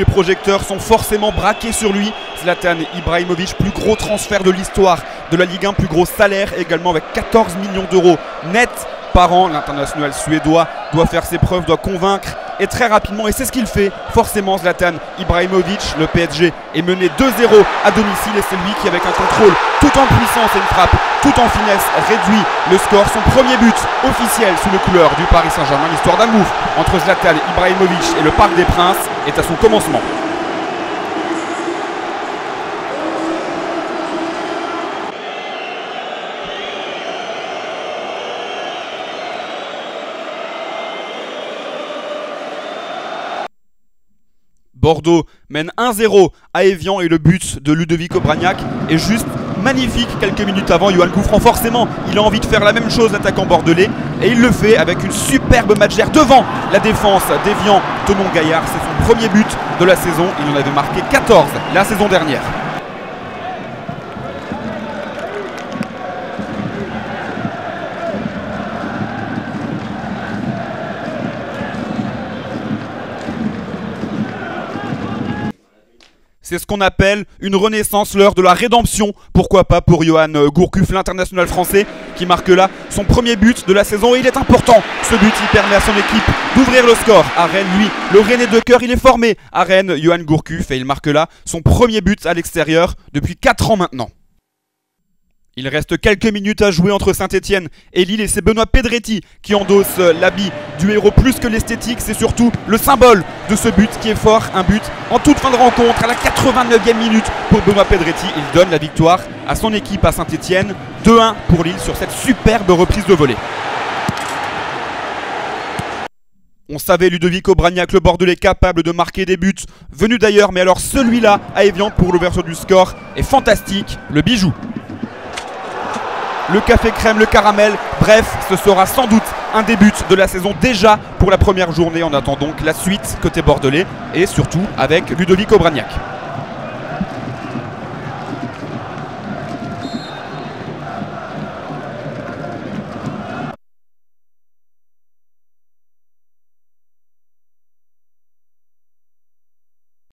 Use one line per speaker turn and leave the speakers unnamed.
les projecteurs sont forcément braqués sur lui. Zlatan Ibrahimovic, plus gros transfert de l'histoire de la Ligue 1, plus gros salaire également avec 14 millions d'euros net par an. L'international suédois doit faire ses preuves, doit convaincre et très rapidement, et c'est ce qu'il fait forcément Zlatan Ibrahimovic. Le PSG est mené 2-0 à domicile et c'est lui qui, avec un contrôle tout en puissance et une frappe tout en finesse, réduit le score. Son premier but officiel sous les couleurs du Paris Saint-Germain. L'histoire d'amour entre Zlatan Ibrahimovic et le Parc des Princes est à son commencement. Bordeaux mène 1-0 à Evian et le but de Ludovic Obraniak est juste magnifique. Quelques minutes avant, Yohan Gouffran, forcément, il a envie de faire la même chose, l'attaquant bordelais, et il le fait avec une superbe matchère devant la défense d'Evian. Thonon Gaillard, c'est son premier but de la saison. Il en avait marqué 14 la saison dernière. C'est ce qu'on appelle une renaissance, l'heure de la rédemption. Pourquoi pas pour Yohan Gourcuff, l'international français, qui marque là son premier but de la saison. Et il est important, ce but, il permet à son équipe d'ouvrir le score. À Rennes, lui, le Rennais de cœur, il est formé à Rennes, Yohan Gourcuff, et il marque là son premier but à l'extérieur depuis 4 ans maintenant. Il reste quelques minutes à jouer entre Saint-Etienne et Lille et c'est Benoît Pedretti qui endosse l'habit du héros. Plus que l'esthétique, c'est surtout le symbole de ce but qui est fort. Un but en toute fin de rencontre à la 89e minute pour Benoît Pedretti. Il donne la victoire à son équipe à Saint-Etienne. 2-1 pour Lille sur cette superbe reprise de volée. On savait Ludovic Obraniak, le Bordelais, capable de marquer des buts venus d'ailleurs. Mais alors celui-là à Evian pour l'ouverture du score est fantastique. Le bijou. Le café crème, le caramel, bref, ce sera sans doute un des buts de la saison déjà pour la première journée. On attend donc la suite côté bordelais et surtout avec Ludovic Obraniak.